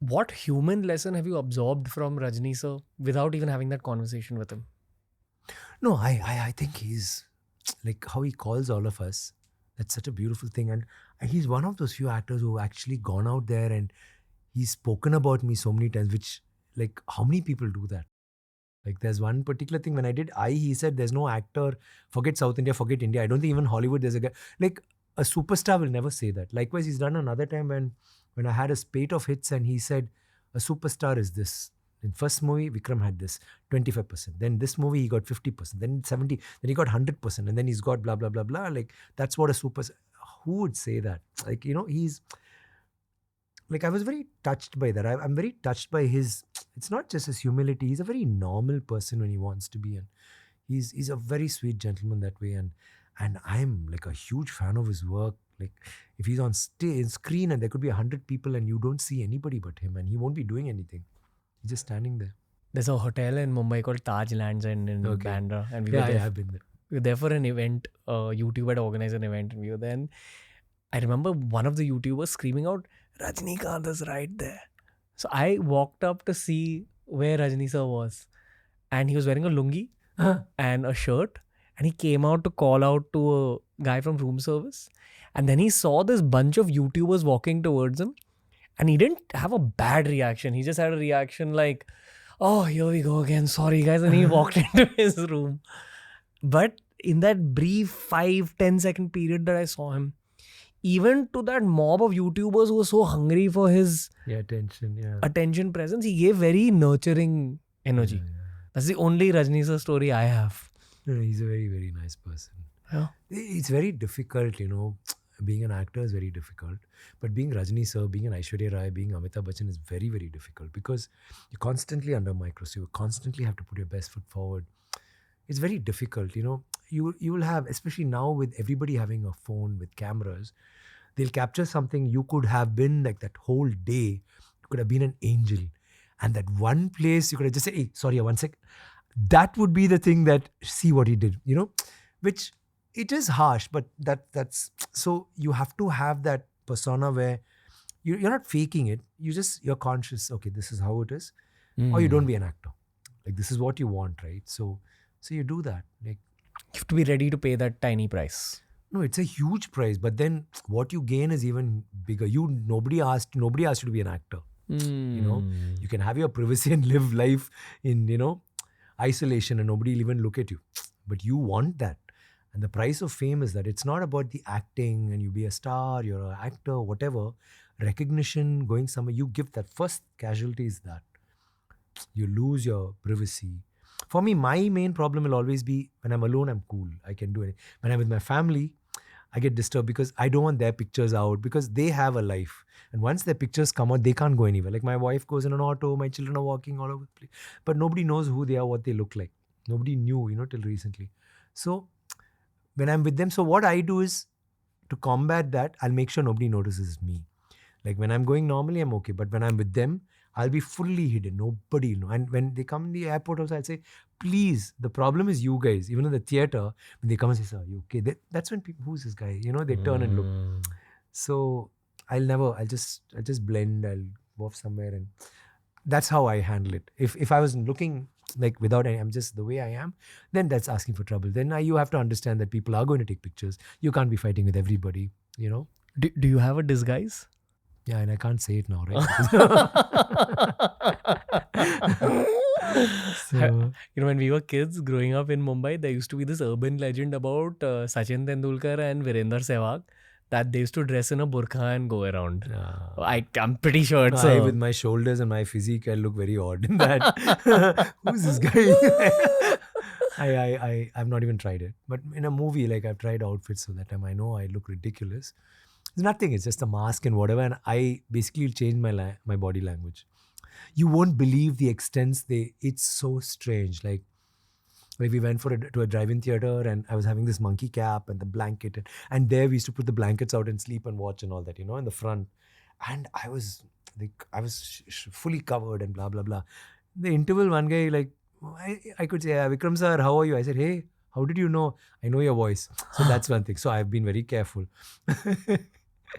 What human lesson have you absorbed from Rajni sir without even having that conversation with him? No, I think he's like how he calls all of us. That's such a beautiful thing. And he's one of those few actors who have actually gone out there and he's spoken about me so many times, which, like, how many people do that? Like, there's one particular thing when I did he said, there's no actor, forget South India, forget India. I don't think even Hollywood, there's a guy. Like, a superstar will never say that. Likewise, he's done another time when I had a spate of hits and he said, a superstar is this. In first movie, Vikram had this 25%. Then this movie, he got 50%. Then 70. Then he got 100%. And then he's got blah, blah, blah, blah. Like, that's what a superstar. Who would say that? Like, he's like, I was very touched by that. I'm very touched by his, it's not just his humility. He's a very normal person when he wants to be. And he's a very sweet gentleman that way. And I'm like a huge fan of his work. Like, if he's on screen and there could be 100 people and you don't see anybody but him and he won't be doing anything. He's just standing there. There's a hotel in Mumbai called Taj Lands in Bandra. And we were there. I've been there. We were there for an event. YouTube had organized an event and we were there. And I remember one of the YouTubers screaming out, Rajinikanth is right there. So I walked up to see where Rajni sir was. And he was wearing a lungi and a shirt. And he came out to call out to a guy from room service. And then he saw this bunch of YouTubers walking towards him. And he didn't have a bad reaction. He just had a reaction like, oh, here we go again. Sorry, guys. And he walked into his room. But in that brief 5-10 second period that I saw him, even to that mob of YouTubers who were so hungry for his attention presence, he gave very nurturing energy. Yeah. That's the only Rajni sir story I have. He's a very, very nice person. Yeah. It's very difficult, being an actor is very difficult. But being Rajni sir, being an Aishwarya Rai, being Amitabh Bachchan is very, very difficult because you're constantly under microscope. You constantly have to put your best foot forward. It's very difficult, You will have, especially now with everybody having a phone with cameras, they'll capture something you could have been like that whole day. You could have been an angel. And that one place, you could have just said, hey, sorry, 1 sec. That would be the thing that, see what he did, which it is harsh, but that's, so you have to have that persona where you're not faking it. You're conscious, okay, this is how it is. Or you don't be an actor. Like, this is what you want, right? So you do that. Like, you have to be ready to pay that tiny price. No, it's a huge price. But then what you gain is even bigger. Nobody asked you to be an actor. You can have your privacy and live life in, isolation and nobody will even look at you. But you want that. And the price of fame is that it's not about the acting and you be a star, you're an actor, whatever. Recognition, going somewhere, you give that. First casualty is that. You lose your privacy. For me, my main problem will always be when I'm alone, I'm cool. I can do anything. When I'm with my family, I get disturbed because I don't want their pictures out because they have a life. And once their pictures come out, they can't go anywhere. Like my wife goes in an auto, my children are walking all over the place. But nobody knows who they are, what they look like. Nobody knew, till recently. So when I'm with them, so what I do is to combat that, I'll make sure nobody notices me. Like when I'm going normally, I'm okay. But when I'm with them, I'll be fully hidden. Nobody will know. And when they come in the airport also, I'll say, please, the problem is you guys. Even in the theater, when they come and say, sir, are you okay? That's when people, who's this guy? They turn and look. So I'll just blend. I'll go off somewhere. And that's how I handle it. If I was looking like without any, I'm just the way I am, then that's asking for trouble. Then you have to understand that people are going to take pictures. You can't be fighting with everybody, Do you have a disguise? Yeah, and I can't say it now, right? So, when we were kids growing up in Mumbai, there used to be this urban legend about Sachin Tendulkar and Virender Sehwag that they used to dress in a burqa and go around. I'm pretty sure it's with my shoulders and my physique, I look very odd in that. Who's this guy? I've not even tried it. But in a movie, like I've tried outfits so that time I know I look ridiculous. It's nothing. It's just a mask and whatever. And I basically changed my body language. You won't believe the extents. It's so strange. Like we went to a drive-in theater and I was having this monkey cap and the blanket. And there we used to put the blankets out and sleep and watch and all that, in the front. And I was fully covered and blah, blah, blah. In the interval, one guy, like, I could say, Vikram sir, how are you? I said, hey, how did you know? I know your voice. So that's one thing. So I've been very careful.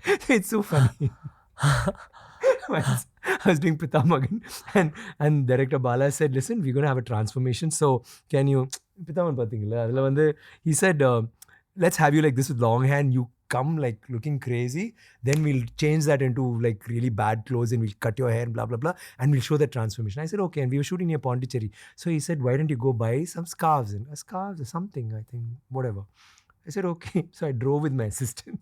It's so funny. I was doing Pita Magan, and director Bala said, listen, we're going to have a transformation. So can you, Pita Magan pathingala, adula vande, he said, let's have you like this with long hair and you come like looking crazy. Then we'll change that into like really bad clothes and we'll cut your hair and blah, blah, blah. And we'll show the transformation. I said, okay. And we were shooting near Pondicherry. So he said, why don't you go buy some scarves or something, I think, whatever. I said, okay. So I drove with my assistant.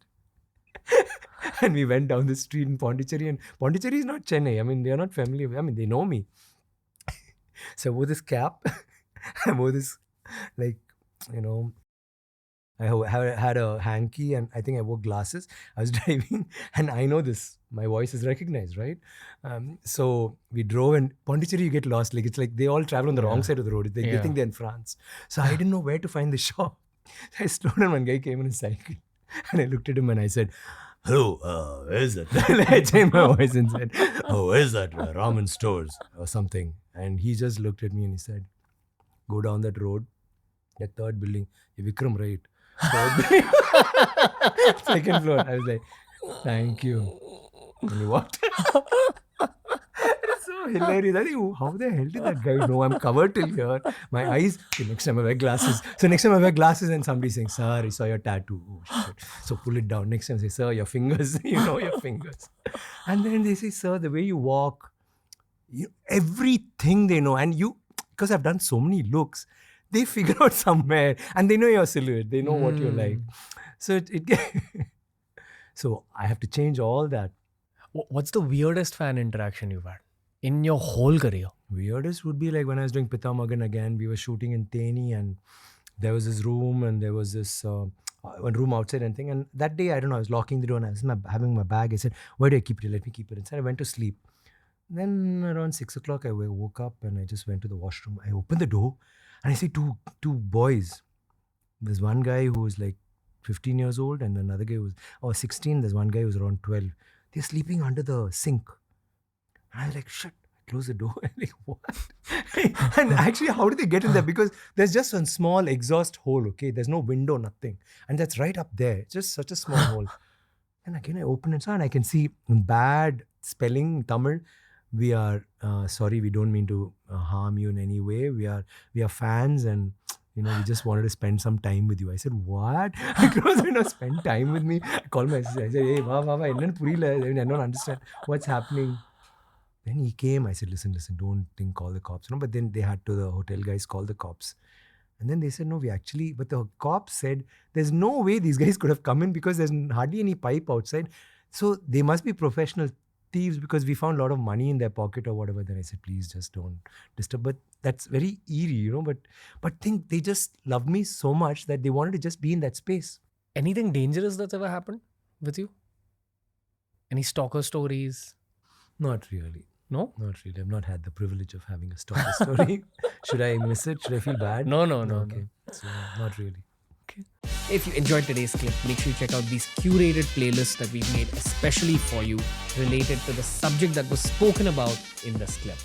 And we went down the street in Pondicherry. And Pondicherry is not Chennai. I mean, they are not familiar. I mean, they know me. So I wore this cap. I wore this, like, you know, I had a hanky and I think I wore glasses. I was driving and I know this. My voice is recognized, right? So we drove and Pondicherry, you get lost. Like, it's like they all travel on the wrong side of the road. They think they're in France. So I didn't know where to find the shop. So I slowed down. One guy came on a cycle and I looked at him and I said, hello, where is it? I changed my voice and said, oh, where is that? Ramen stores or something. And he just looked at me and he said, go down that road, that third building. Vikram, right? Second floor. I was like, thank you. And he walked. It's so hilarious. I think, how the hell did that guy know I'm covered till here? My eyes. Okay, next time I wear glasses. So next time I wear glasses and somebody's saying, sir, I saw your tattoo. Oh, shit. So pull it down. Next time say, sir, your fingers. You know your fingers. And then they say, sir, the way you walk, everything they know. And you, because I've done so many looks, they figure out somewhere and they know your silhouette. They know what you're like. So so I have to change all that. What's the weirdest fan interaction you've had in your whole career? Weirdest would be like when I was doing Pita Magan again. We were shooting in Teni and there was this room and there was this one room outside and thing. And that day, I don't know, I was locking the door and I was having my bag. I said, where do I keep it? Let me keep it inside. I went to sleep. Then around 6 o'clock, I woke up and I just went to the washroom. I opened the door. And I see two boys. There's one guy who was like 15 years old and another guy who was 16. There's one guy who was around 12. They're sleeping under the sink. And I was like, shit. I close the door. I'm like, what? And actually, how did they get in there? Because there's just one small exhaust hole, okay? There's no window, nothing. And that's right up there. It's just such a small hole. And again, I open it and I can see in bad spelling, Tamil, we are sorry, we don't mean to harm you in any way. We are fans and we just wanted to spend some time with you. I said, what? I closed, spend time with me. I called my sister. I said, hey, I don't understand what's happening. Then he came. I said, listen, don't call the cops. But then they had to, the hotel guys call the cops. And then they said, no, but the cops said, there's no way these guys could have come in because there's hardly any pipe outside. So they must be professional thieves because we found a lot of money in their pocket or whatever. Then I said, please just don't disturb. But that's very eerie, but think they just loved me so much that they wanted to just be in that space. Anything dangerous that's ever happened with you? Any stalker stories? Not really. No? Not really. I've not had the privilege of having a stalker story. Should I miss it? Should I feel bad? No. Okay. So, not really. Okay. If you enjoyed today's clip, make sure you check out these curated playlists that we've made especially for you related to the subject that was spoken about in this clip.